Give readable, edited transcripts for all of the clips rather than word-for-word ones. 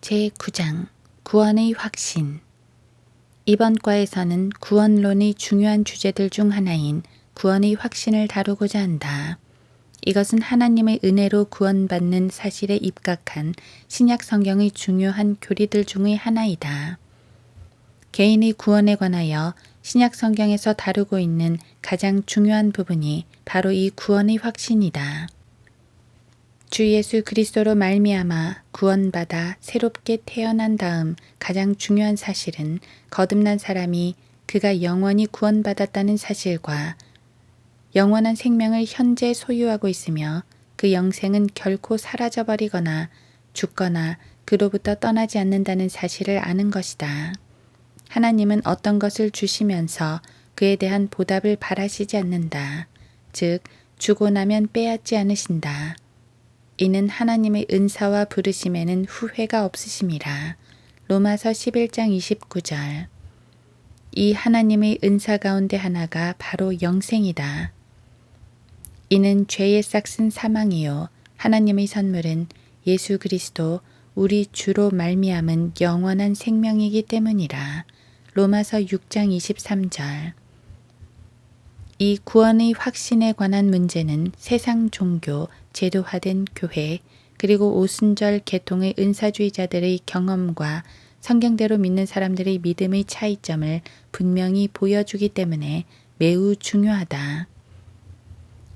제9장 구원의 확신. 이번 과에서는 구원론의 중요한 주제들 중 하나인 구원의 확신을 다루고자 한다. 이것은 하나님의 은혜로 구원받는 사실에 입각한 신약 성경의 중요한 교리들 중의 하나이다. 개인의 구원에 관하여 신약 성경에서 다루고 있는 가장 중요한 부분이 바로 이 구원의 확신이다. 주 예수 그리스도로 말미암아 구원받아 새롭게 태어난 다음 가장 중요한 사실은 거듭난 사람이 그가 영원히 구원받았다는 사실과 영원한 생명을 현재 소유하고 있으며 그 영생은 결코 사라져버리거나 죽거나 그로부터 떠나지 않는다는 사실을 아는 것이다. 하나님은 어떤 것을 주시면서 그에 대한 보답을 바라시지 않는다. 즉, 주고 나면 빼앗지 않으신다. 이는 하나님의 은사와 부르심에는 후회가 없으심이라. 로마서 11장 29절. 이 하나님의 은사 가운데 하나가 바로 영생이다. 이는 죄의 싹슨 사망이요 하나님의 선물은 예수 그리스도 우리 주로 말미암은 영원한 생명이기 때문이라. 로마서 6장 23절. 이 구원의 확신에 관한 문제는 세상 종교, 제도화된 교회, 그리고 오순절 계통의 은사주의자들의 경험과 성경대로 믿는 사람들의 믿음의 차이점을 분명히 보여주기 때문에 매우 중요하다.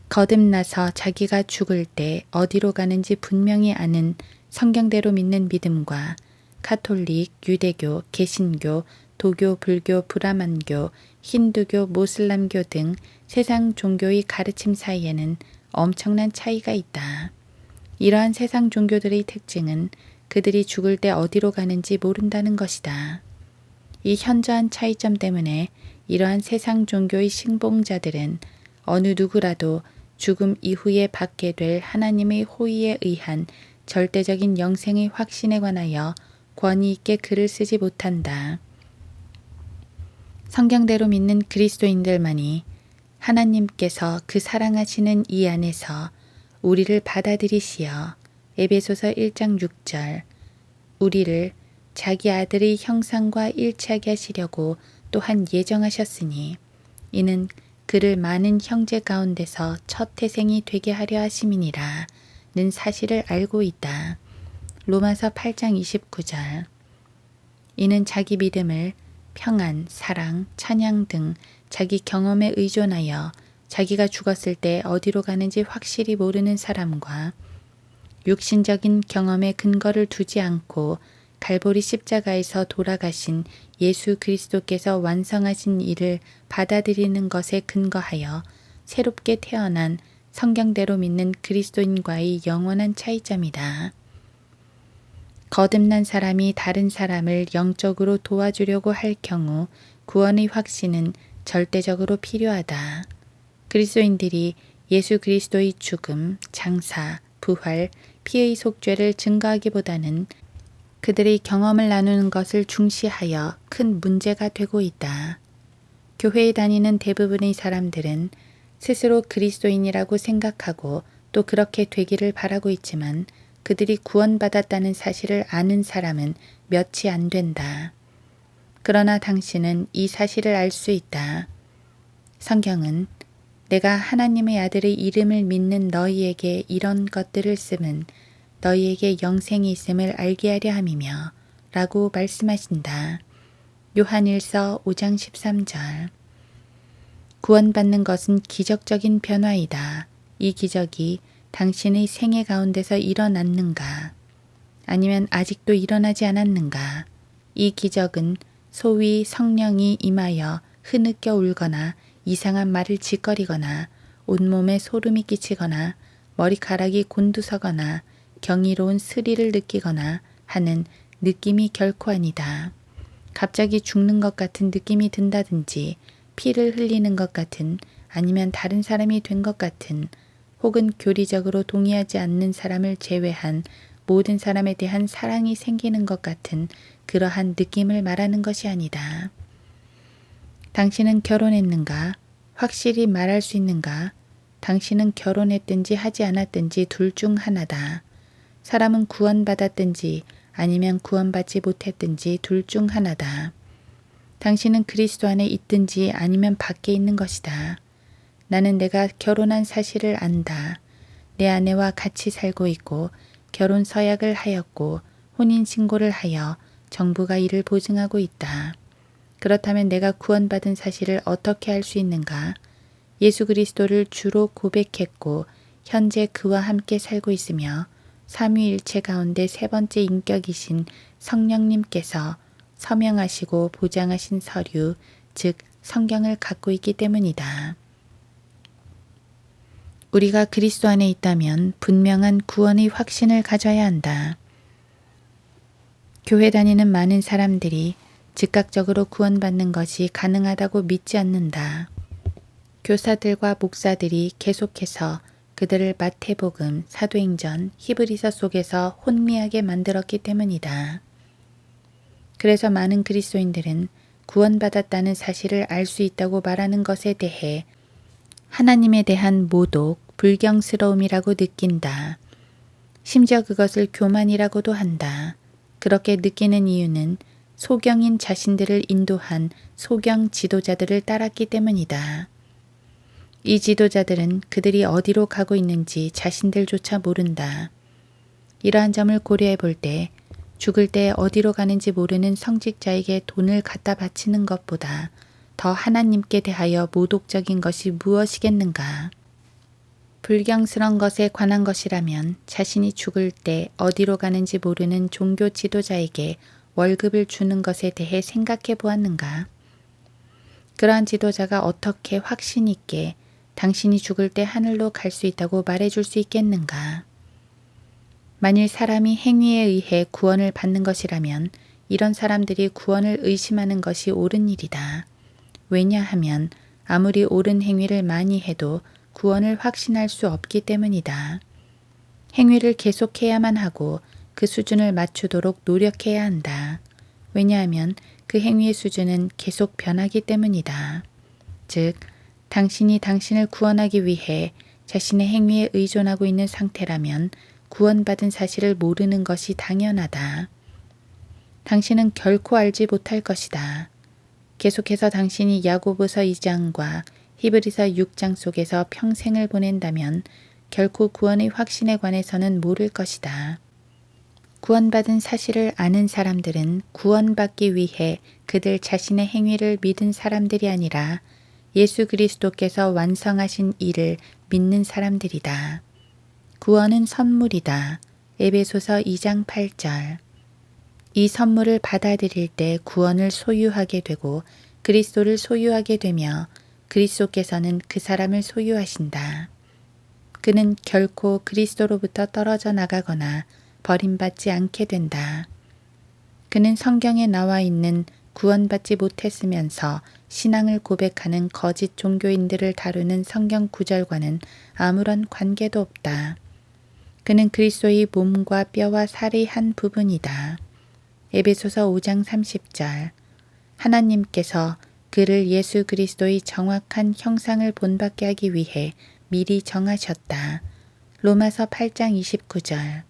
거듭나서 자기가 죽을 때 어디로 가는지 분명히 아는 성경대로 믿는 믿음과 카톨릭, 유대교, 개신교, 도교, 불교, 브라만교, 힌두교, 모슬람교 등 세상 종교의 가르침 사이에는 엄청난 차이가 있다. 이러한 세상 종교들의 특징은 그들이 죽을 때 어디로 가는지 모른다는 것이다. 이 현저한 차이점 때문에 이러한 세상 종교의 신봉자들은 어느 누구라도 죽음 이후에 받게 될 하나님의 호의에 의한 절대적인 영생의 확신에 관하여 권위 있게 글을 쓰지 못한다. 성경대로 믿는 그리스도인들만이 하나님께서 그 사랑하시는 이 안에서 우리를 받아들이시어 에베소서 1장 6절 우리를 자기 아들의 형상과 일치하게 하시려고 또한 예정하셨으니 이는 그를 많은 형제 가운데서 첫 태생이 되게 하려 하심이니라 는 사실을 알고 있다. 로마서 8장 29절. 이는 자기 믿음을 평안, 사랑, 찬양 등 자기 경험에 의존하여 자기가 죽었을 때 어디로 가는지 확실히 모르는 사람과 육신적인 경험에 근거를 두지 않고 갈보리 십자가에서 돌아가신 예수 그리스도께서 완성하신 일을 받아들이는 것에 근거하여 새롭게 태어난 성경대로 믿는 그리스도인과의 영원한 차이점이다. 거듭난 사람이 다른 사람을 영적으로 도와주려고 할 경우 구원의 확신은 절대적으로 필요하다. 그리스도인들이 예수 그리스도의 죽음, 장사, 부활, 피의 속죄를 증거하기보다는 그들의 경험을 나누는 것을 중시하여 큰 문제가 되고 있다. 교회에 다니는 대부분의 사람들은 스스로 그리스도인이라고 생각하고 또 그렇게 되기를 바라고 있지만 그들이 구원받았다는 사실을 아는 사람은 몇이 안 된다. 그러나 당신은 이 사실을 알 수 있다. 성경은 내가 하나님의 아들의 이름을 믿는 너희에게 이런 것들을 쓰면 너희에게 영생이 있음을 알게 하려 함이며 라고 말씀하신다. 요한일서 5장 13절. 구원받는 것은 기적적인 변화이다. 이 기적이 당신의 생애 가운데서 일어났는가? 아니면 아직도 일어나지 않았는가? 이 기적은 소위 성령이 임하여 흐느껴 울거나 이상한 말을 짓거리거나 온몸에 소름이 끼치거나 머리카락이 곤두서거나 경이로운 스릴을 느끼거나 하는 느낌이 결코 아니다. 갑자기 죽는 것 같은 느낌이 든다든지 피를 흘리는 것 같은 아니면 다른 사람이 된 것 같은 혹은 교리적으로 동의하지 않는 사람을 제외한 모든 사람에 대한 사랑이 생기는 것 같은 그러한 느낌을 말하는 것이 아니다. 당신은 결혼했는가? 확실히 말할 수 있는가? 당신은 결혼했든지 하지 않았든지 둘 중 하나다. 사람은 구원받았든지 아니면 구원받지 못했든지 둘 중 하나다. 당신은 그리스도 안에 있든지 아니면 밖에 있는 것이다. 나는 내가 결혼한 사실을 안다. 내 아내와 같이 살고 있고 결혼 서약을 하였고 혼인신고를 하여 정부가 이를 보증하고 있다. 그렇다면 내가 구원받은 사실을 어떻게 알 수 있는가? 예수 그리스도를 주로 고백했고 현재 그와 함께 살고 있으며 삼위일체 가운데 세 번째 인격이신 성령님께서 서명하시고 보장하신 서류, 즉 성경을 갖고 있기 때문이다. 우리가 그리스도 안에 있다면 분명한 구원의 확신을 가져야 한다. 교회 다니는 많은 사람들이 즉각적으로 구원받는 것이 가능하다고 믿지 않는다. 교사들과 목사들이 계속해서 그들을 마태복음, 사도행전, 히브리서 속에서 혼미하게 만들었기 때문이다. 그래서 많은 그리스도인들은 구원받았다는 사실을 알 수 있다고 말하는 것에 대해 하나님에 대한 모독, 불경스러움이라고 느낀다. 심지어 그것을 교만이라고도 한다. 그렇게 느끼는 이유는 소경인 자신들을 인도한 소경 지도자들을 따랐기 때문이다. 이 지도자들은 그들이 어디로 가고 있는지 자신들조차 모른다. 이러한 점을 고려해 볼 때 죽을 때 어디로 가는지 모르는 성직자에게 돈을 갖다 바치는 것보다 더 하나님께 대하여 모독적인 것이 무엇이겠는가? 불경스러운 것에 관한 것이라면 자신이 죽을 때 어디로 가는지 모르는 종교 지도자에게 월급을 주는 것에 대해 생각해 보았는가? 그러한 지도자가 어떻게 확신 있게 당신이 죽을 때 하늘로 갈 수 있다고 말해줄 수 있겠는가? 만일 사람이 행위에 의해 구원을 받는 것이라면 이런 사람들이 구원을 의심하는 것이 옳은 일이다. 왜냐하면 아무리 옳은 행위를 많이 해도 구원을 확신할 수 없기 때문이다. 행위를 계속해야만 하고 그 수준을 맞추도록 노력해야 한다. 왜냐하면 그 행위의 수준은 계속 변하기 때문이다. 즉, 당신이 당신을 구원하기 위해 자신의 행위에 의존하고 있는 상태라면 구원받은 사실을 모르는 것이 당연하다. 당신은 결코 알지 못할 것이다. 계속해서 당신이 야고보서 2장과 히브리서 6장 속에서 평생을 보낸다면 결코 구원의 확신에 관해서는 모를 것이다. 구원받은 사실을 아는 사람들은 구원받기 위해 그들 자신의 행위를 믿은 사람들이 아니라 예수 그리스도께서 완성하신 일을 믿는 사람들이다. 구원은 선물이다. 에베소서 2장 8절. 이 선물을 받아들일 때 구원을 소유하게 되고 그리스도를 소유하게 되며 그리스도께서는 그 사람을 소유하신다. 그는 결코 그리스도로부터 떨어져 나가거나 버림받지 않게 된다. 그는 성경에 나와 있는 구원받지 못했으면서 신앙을 고백하는 거짓 종교인들을 다루는 성경 구절과는 아무런 관계도 없다. 그는 그리스도의 몸과 뼈와 살의 한 부분이다. 에베소서 5장 30절. 하나님께서 그를 예수 그리스도의 정확한 형상을 본받게 하기 위해 미리 정하셨다. 로마서 8장 29절.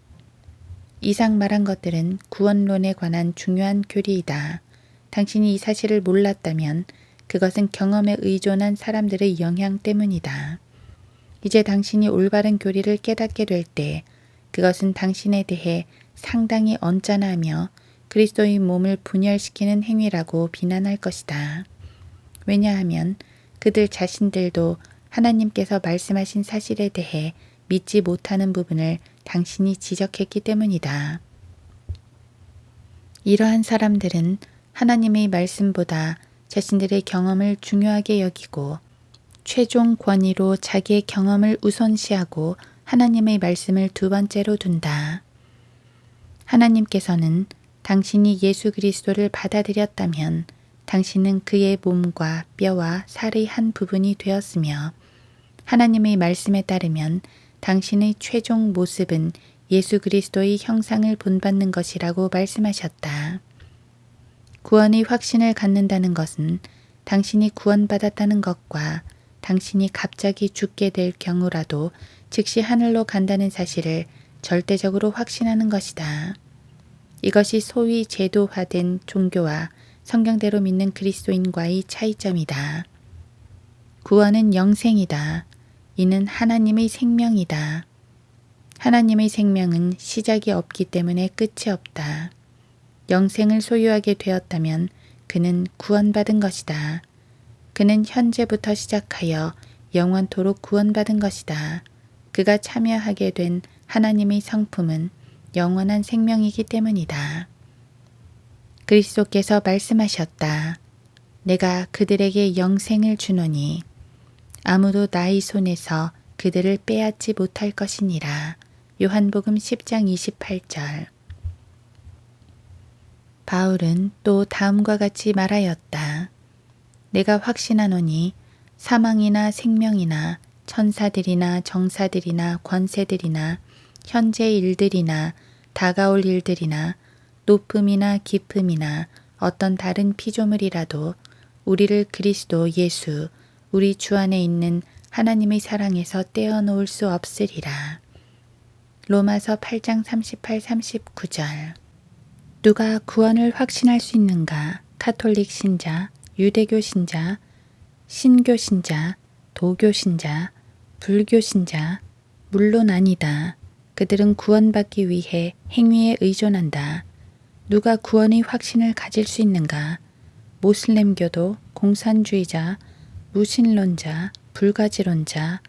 이상 말한 것들은 구원론에 관한 중요한 교리이다. 당신이 이 사실을 몰랐다면 그것은 경험에 의존한 사람들의 영향 때문이다. 이제 당신이 올바른 교리를 깨닫게 될 때 그것은 당신에 대해 상당히 언짢아하며 그리스도의 몸을 분열시키는 행위라고 비난할 것이다. 왜냐하면 그들 자신들도 하나님께서 말씀하신 사실에 대해 믿지 못하는 부분을 당신이 지적했기 때문이다. 이러한 사람들은 하나님의 말씀보다 자신들의 경험을 중요하게 여기고 최종 권위로 자기의 경험을 우선시하고 하나님의 말씀을 두 번째로 둔다. 하나님께서는 당신이 예수 그리스도를 받아들였다면 당신은 그의 몸과 뼈와 살의 한 부분이 되었으며 하나님의 말씀에 따르면 당신의 최종 모습은 예수 그리스도의 형상을 본받는 것이라고 말씀하셨다. 구원의 확신을 갖는다는 것은 당신이 구원받았다는 것과 당신이 갑자기 죽게 될 경우라도 즉시 하늘로 간다는 사실을 절대적으로 확신하는 것이다. 이것이 소위 제도화된 종교와 성경대로 믿는 그리스도인과의 차이점이다. 구원은 영생이다. 이는 하나님의 생명이다. 하나님의 생명은 시작이 없기 때문에 끝이 없다. 영생을 소유하게 되었다면 그는 구원받은 것이다. 그는 현재부터 시작하여 영원토록 구원받은 것이다. 그가 참여하게 된 하나님의 성품은 영원한 생명이기 때문이다. 그리스도께서 말씀하셨다. 내가 그들에게 영생을 주노니 아무도 나의 손에서 그들을 빼앗지 못할 것이니라. 요한복음 10장 28절. 바울은 또 다음과 같이 말하였다. 내가 확신하노니 사망이나 생명이나 천사들이나 정사들이나 권세들이나 현재 일들이나 다가올 일들이나 높음이나 깊음이나 어떤 다른 피조물이라도 우리를 그리스도 예수 우리 주 안에 있는 하나님의 사랑에서 떼어놓을 수 없으리라. 로마서 8장 38, 39절. 누가 구원을 확신할 수 있는가? 카톨릭 신자, 유대교 신자, 신교 신자, 도교 신자, 불교 신자, 물론 아니다. 그들은 구원받기 위해 행위에 의존한다. 누가 구원의 확신을 가질 수 있는가? 모슬렘교도, 공산주의자, 무신론자, 불가지론자,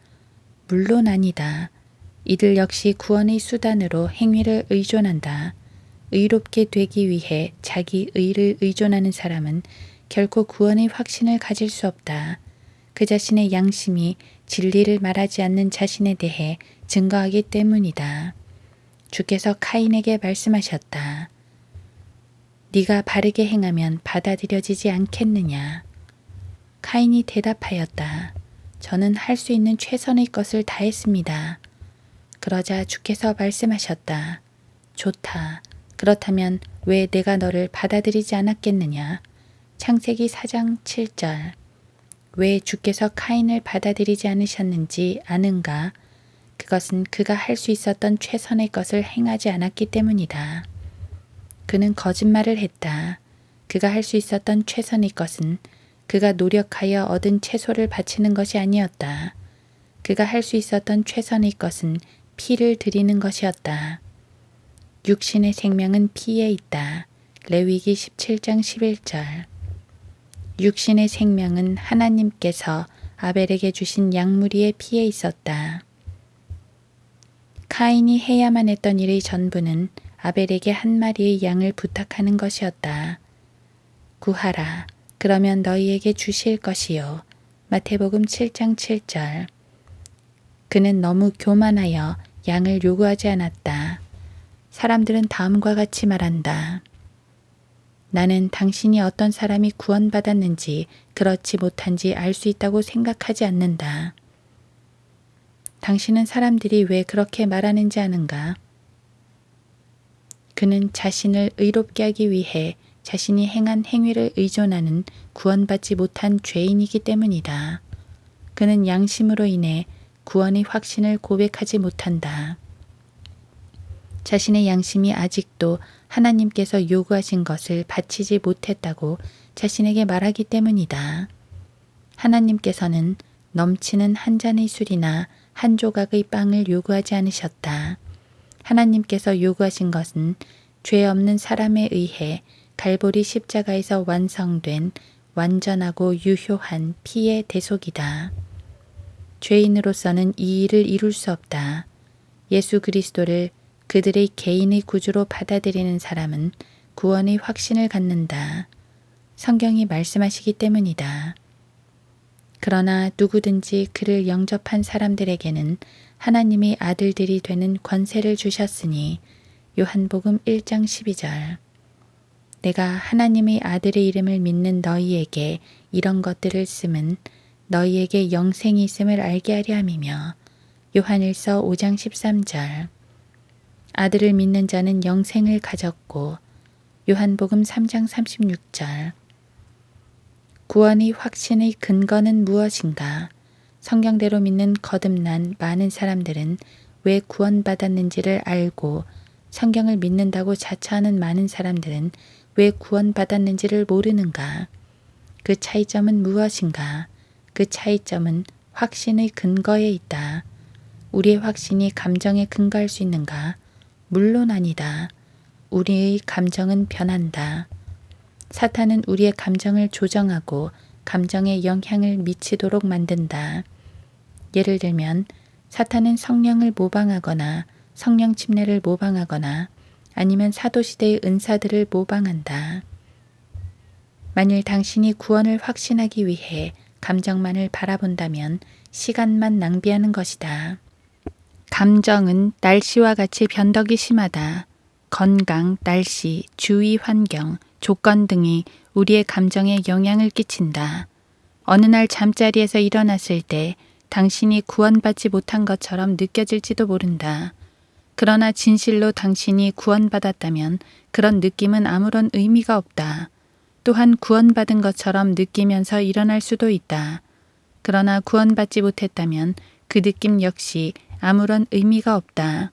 물론 아니다. 이들 역시 구원의 수단으로 행위를 의존한다. 의롭게 되기 위해 자기 의를 의존하는 사람은 결코 구원의 확신을 가질 수 없다. 그 자신의 양심이 진리를 말하지 않는 자신에 대해 증거하기 때문이다. 주께서 카인에게 말씀하셨다. 네가 바르게 행하면 받아들여지지 않겠느냐. 카인이 대답하였다. 저는 할 수 있는 최선의 것을 다했습니다. 그러자 주께서 말씀하셨다. 좋다. 그렇다면 왜 내가 너를 받아들이지 않았겠느냐. 창세기 4장 7절. 왜 주께서 카인을 받아들이지 않으셨는지 아는가? 그것은 그가 할 수 있었던 최선의 것을 행하지 않았기 때문이다. 그는 거짓말을 했다. 그가 할 수 있었던 최선의 것은 그가 노력하여 얻은 채소를 바치는 것이 아니었다. 그가 할 수 있었던 최선의 것은 피를 드리는 것이었다. 육신의 생명은 피에 있다. 레위기 17장 11절. 육신의 생명은 하나님께서 아벨에게 주신 양무리의 피에 있었다. 카인이 해야만 했던 일의 전부는 아벨에게 한 마리의 양을 부탁하는 것이었다. 구하라. 그러면 너희에게 주실 것이요. 마태복음 7장 7절. 그는 너무 교만하여 양을 요구하지 않았다. 사람들은 다음과 같이 말한다. 나는 당신이 어떤 사람이 구원받았는지 그렇지 못한지 알 수 있다고 생각하지 않는다. 당신은 사람들이 왜 그렇게 말하는지 아는가? 그는 자신을 의롭게 하기 위해 자신이 행한 행위를 의존하는 구원받지 못한 죄인이기 때문이다. 그는 양심으로 인해 구원의 확신을 고백하지 못한다. 자신의 양심이 아직도 하나님께서 요구하신 것을 바치지 못했다고 자신에게 말하기 때문이다. 하나님께서는 넘치는 한 잔의 술이나 한 조각의 빵을 요구하지 않으셨다. 하나님께서 요구하신 것은 죄 없는 사람에 의해 갈보리 십자가에서 완성된 완전하고 유효한 피의 대속이다. 죄인으로서는 이 일을 이룰 수 없다. 예수 그리스도를 그들의 개인의 구주로 받아들이는 사람은 구원의 확신을 갖는다. 성경이 말씀하시기 때문이다. 그러나 누구든지 그를 영접한 사람들에게는 하나님의 아들들이 되는 권세를 주셨으니 요한복음 1장 12절. 내가 하나님의 아들의 이름을 믿는 너희에게 이런 것들을 쓰면 너희에게 영생이 있음을 알게 하려 함이며 요한일서 5장 13절. 아들을 믿는 자는 영생을 가졌고 요한복음 3장 36절. 구원의 확신의 근거는 무엇인가? 성경대로 믿는 거듭난 많은 사람들은 왜 구원받았는지를 알고 성경을 믿는다고 자처하는 많은 사람들은 왜 구원받았는지를 모르는가? 그 차이점은 무엇인가? 그 차이점은 확신의 근거에 있다. 우리의 확신이 감정에 근거할 수 있는가? 물론 아니다. 우리의 감정은 변한다. 사탄은 우리의 감정을 조정하고 감정에 영향을 미치도록 만든다. 예를 들면 사탄은 성령을 모방하거나 성령 침례를 모방하거나 아니면 사도시대의 은사들을 모방한다. 만일 당신이 구원을 확신하기 위해 감정만을 바라본다면 시간만 낭비하는 것이다. 감정은 날씨와 같이 변덕이 심하다. 건강, 날씨, 주위 환경, 조건 등이 우리의 감정에 영향을 끼친다. 어느 날 잠자리에서 일어났을 때 당신이 구원받지 못한 것처럼 느껴질지도 모른다. 그러나 진실로 당신이 구원받았다면 그런 느낌은 아무런 의미가 없다. 또한 구원받은 것처럼 느끼면서 일어날 수도 있다. 그러나 구원받지 못했다면 그 느낌 역시 아무런 의미가 없다.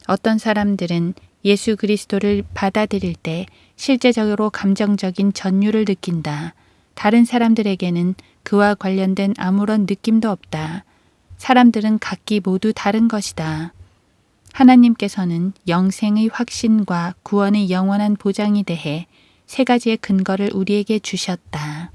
어떤 사람들은 예수 그리스도를 받아들일 때 실제적으로 감정적인 전율을 느낀다. 다른 사람들에게는 그와 관련된 아무런 느낌도 없다. 사람들은 각기 모두 다른 것이다. 하나님께서는 영생의 확신과 구원의 영원한 보장에 대해 세 가지의 근거를 우리에게 주셨다.